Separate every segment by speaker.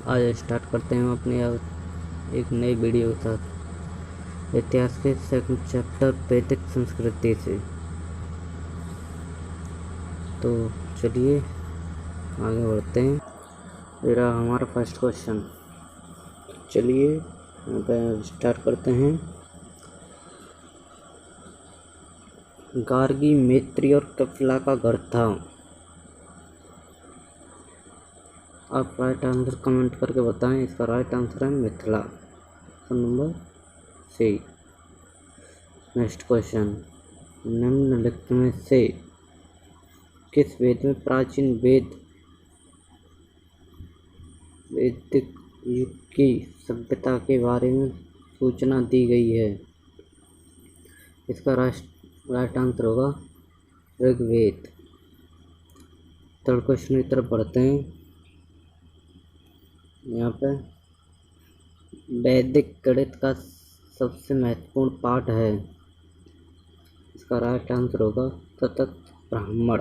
Speaker 1: आज स्टार्ट करते हैं हम अपनी एक नई वीडियो के साथ इतिहास के सेकंड चैप्टर वैदिक संस्कृति से। तो चलिए आगे बढ़ते हैं। मेरा हमारा फर्स्ट क्वेश्चन, चलिए यहाँ पे स्टार्ट करते हैं। गार्गी, मैत्री और कपिला का घर था। आप राइट आंसर कमेंट करके बताएं। इसका राइट आंसर है Mithila, option number C. Next question, निम्नलिखित में से किस वेद में प्राचीन वैदिक युग की सभ्यता के बारे में सूचना दी गई है? इसका राइट आंसर होगा ऋग्वेद। थर्ड क्वेश्चन की तरफ बढ़ते हैं। यहाँ पे वैदिक गणित का सबसे महत्वपूर्ण पाठ है। इसका राइट आंसर होगा सतत ब्राह्मण।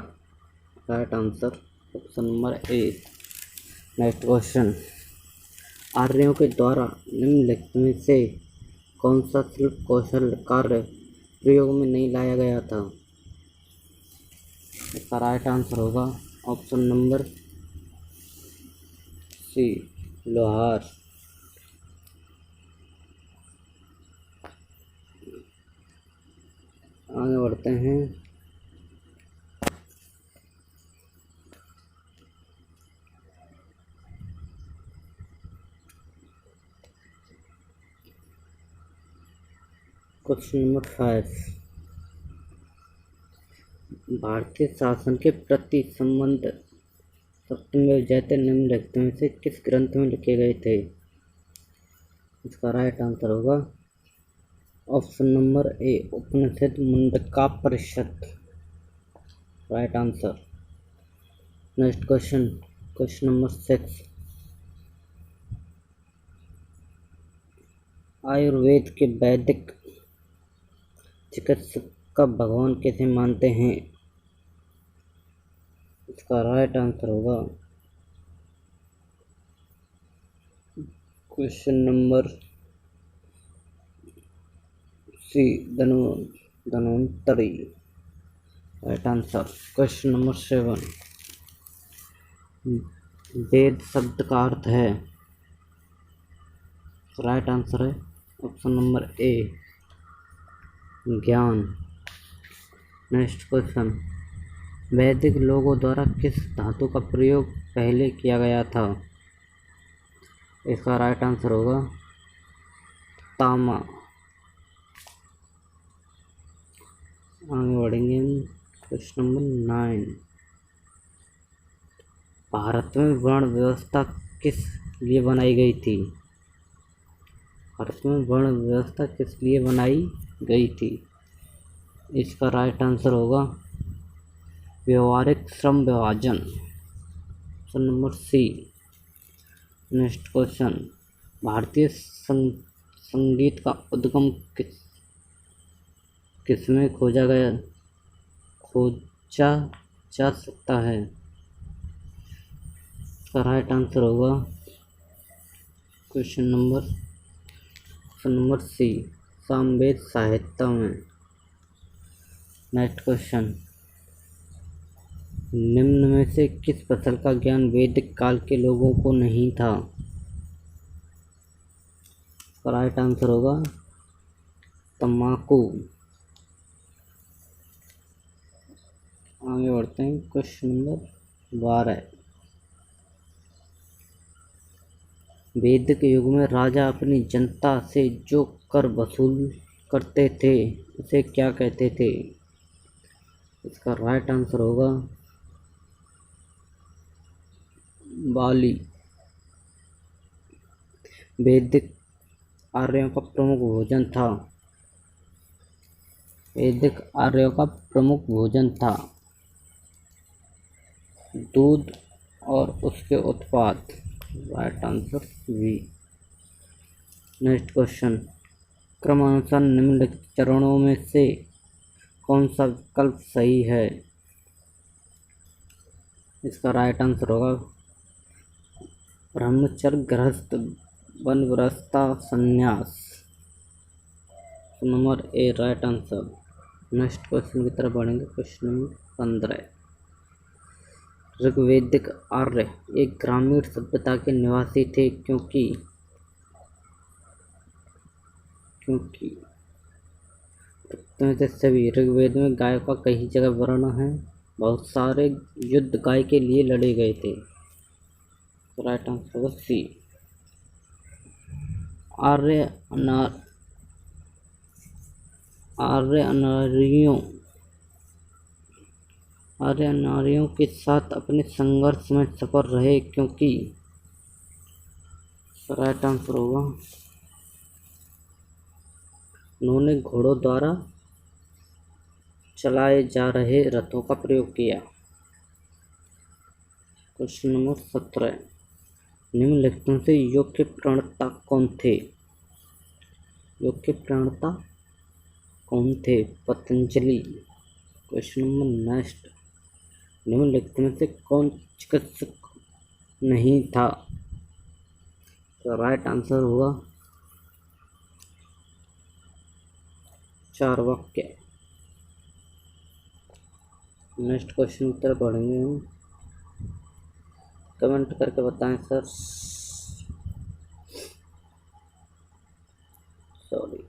Speaker 1: राइट आंसर ऑप्शन नंबर ए। नेक्स्ट क्वेश्चन, आर्यों के द्वारा निम्नलिखित में से कौन सा शिल्प कौशल कार्य प्रयोग में नहीं लाया गया था? इसका राइट आंसर होगा ऑप्शन नंबर सी, लोहार। आगे बढ़ते हैं। क्वेश्चन नंबर 5, भारतीय शासन के प्रति संबंध सप्तमेव जयते निम्नलिखित में से किस ग्रंथ में लिखे गए थे? इसका राइट आंसर होगा option number A, Upanishad Mundakopanishad. Right answer. Next question, question number 6, Ayurveda के वैदिक चिकित्सक का भगवान कैसे मानते हैं? इसका राइट आंसर होगा question number C, Dhanvantari. Right answer. Question number 7, Veda शब्द का अर्थ है? राइट आंसर है ऑप्शन नंबर ए, ज्ञान। नेक्स्ट क्वेश्चन, वैदिक लोगों द्वारा किस धातु का प्रयोग पहले किया गया था? इसका राइट आंसर होगा तामा। आगे बढ़ेंगे हम। क्वेश्चन नंबर 9, भारत में वर्ण व्यवस्था किस लिए बनाई गई थी? भारत में वर्ण व्यवस्था किस लिए बनाई गई थी? इसका राइट आंसर होगा व्यवहारिक श्रम विभाजन, option number C. Next question, भारतीय संगीत का उद्गम किसमें खोजा जा सकता है? इसका राइट आंसर होगा question number option number C, Samaveda साहित्य में। नेक्स्ट क्वेश्चन, निम्न में से किस फसल का ज्ञान वैदिक काल के लोगों को नहीं था? इसका राइट आंसर होगा तम्बाकू। आगे बढ़ते हैं। क्वेश्चन नंबर 12, वैदिक युग में राजा अपनी जनता से जो कर वसूल करते थे उसे क्या कहते थे? इसका राइट आंसर होगा बाली। वैदिक आर्यों का प्रमुख भोजन था? वैदिक आर्यों का प्रमुख भोजन था दूध और उसके उत्पाद। Right answer B. Next question, क्रमानुसार निम्नलिखित चरणों में से कौन सा विकल्प सही है? इसका राइट आंसर होगा ब्रह्मचर्य गृहस्थ वनव्रता संन्यास। Number A right answer. Next question की तरफ बढ़ेंगे। Question number 15। ऋग्वैदिक आर्य एक ग्रामीण सभ्यता के निवासी थे क्योंकि में से सभी। ऋग्वेद में गाय का कई जगह वर्णन है। बहुत सारे युद्ध गाय के लिए लड़े गए थे। Right answer C. आर्य नारियों के साथ अपने संघर्ष में सफल रहे क्योंकि। राइट आंसर होगा उन्होंने घोड़ों द्वारा चलाए जा रहे रथों का प्रयोग किया। Question number 17। निम्नलिखितों से योग के प्रणेता कौन थे? योग के प्रणेता कौन थे? पतंजलि। Question number next. निम्नलिखित में से कौन चिकित्सक नहीं था? तो राइट आंसर होगा चार्वाक। नेक्स्ट क्वेश्चन की तरफ बढ़ेंगे हम। कमेंट करके बताएं सर। सॉरी,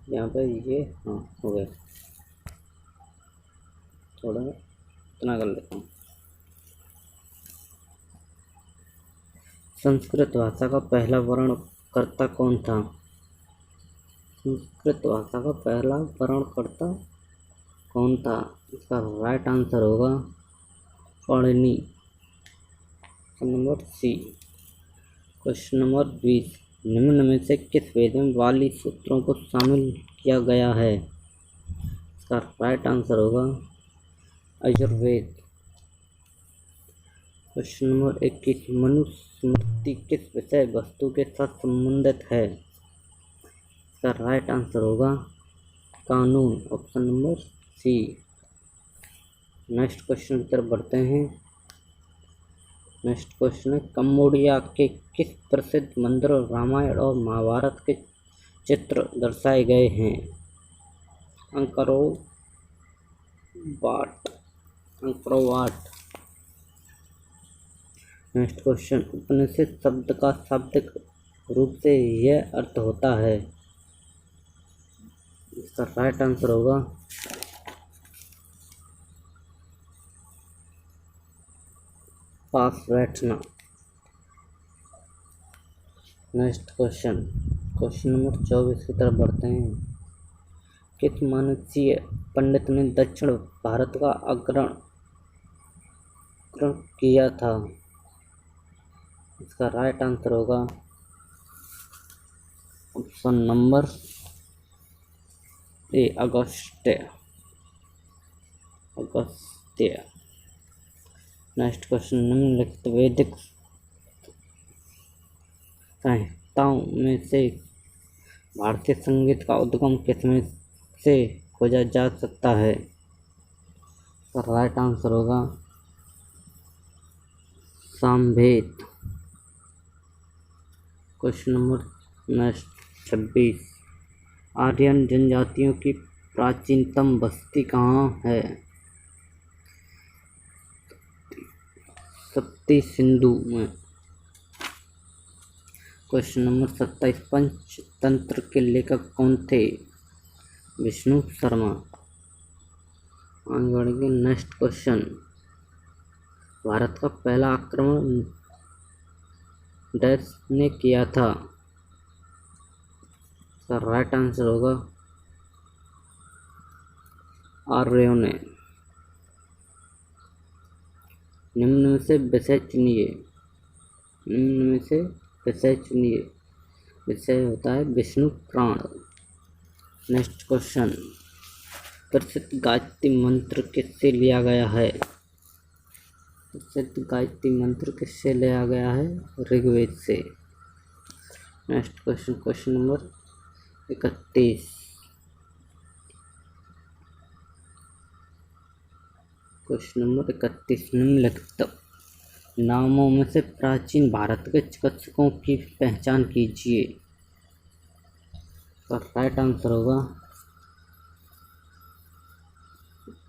Speaker 1: यहाँ पे ये हाँ हो गया। थोड़ा इतना कर लेता हूँ। संस्कृत भाषा का पहला वर्णनकर्ता कौन था? संस्कृत भाषा का पहला वर्णनकर्ता कौन था? इसका राइट आंसर होगा Panini. Number C. Question number 20। निम्न में से किस वेद में 42 सूत्रों को शामिल किया गया है? इसका राइट आंसर होगा यजुर्वेद। Question number 21। मनुस्मृति किस विषय वस्तु के साथ संबंधित है? इसका राइट आंसर होगा कानून। Option number C. Next question की तरफ बढ़ते हैं। नेक्स्ट क्वेश्चन है कंबोडिया के किस प्रसिद्ध मंदिर रामायण और महाभारत के चित्र दर्शाए गए हैं? Angkor Wat. Next question. Upanishad शब्द का शाब्दिक रूप से यह अर्थ होता है। इसका राइट आंसर होगा पास बैठना। नेक्स्ट क्वेश्चन नंबर 24 की तरफ बढ़ते हैं। किस मानसीय पंडित ने दक्षिण भारत का अग्रहण किया था? इसका राइट आंसर होगा ऑप्शन नंबर ए अगस्त्य। Next question. निम्नलिखित वैदिक संहिताओं में से भारतीय संगीत का उद्गम किसमें से खोजा जा सकता है? तो राइट आंसर होगा Samaveda. Question number next 26। Aryan जनजातियों की प्राचीनतम बस्ती कहाँ है? सप्ती सिंधु में। Question number 27। पंचतंत्र के लेखक कौन थे? विष्णु शर्मा। आगे बढ़ेंगे। Next question. भारत का पहला आक्रमण डैश ने किया था? इसका राइट आंसर होगा आर्यों ने। निम्न में से विषय चुनिए। विषय होता है विष्णु पुराण। Next question. प्रसिद्ध गायत्री मंत्र किससे लिया गया है? प्रसिद्ध गायत्री मंत्र किससे लिया गया है? ऋग्वेद से। Next question number 31। Question number 31। नामों में से प्राचीन भारत के चिकित्सकों की पहचान कीजिए। तो राइट आंसर होगा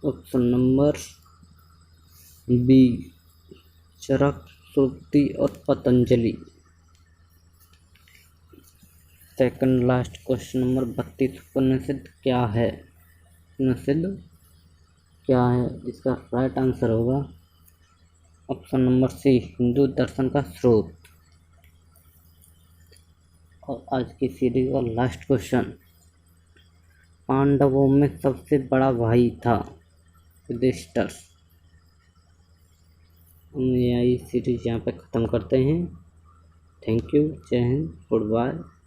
Speaker 1: ऑप्शन नंबर बी, चरक, श्रुति और Patanjali. Second last question number 32, उपनिषद क्या है? उपनिषद क्या है? इसका राइट आंसर होगा ऑप्शन नंबर सी, हिंदू दर्शन का स्रोत। और आज की सीरीज का लास्ट क्वेश्चन, पांडवों में सबसे बड़ा भाई था युधिष्ठिर। हम यही सीरीज यहाँ पे ख़त्म करते हैं। थैंक यू, जय हिंद, गुड बाय।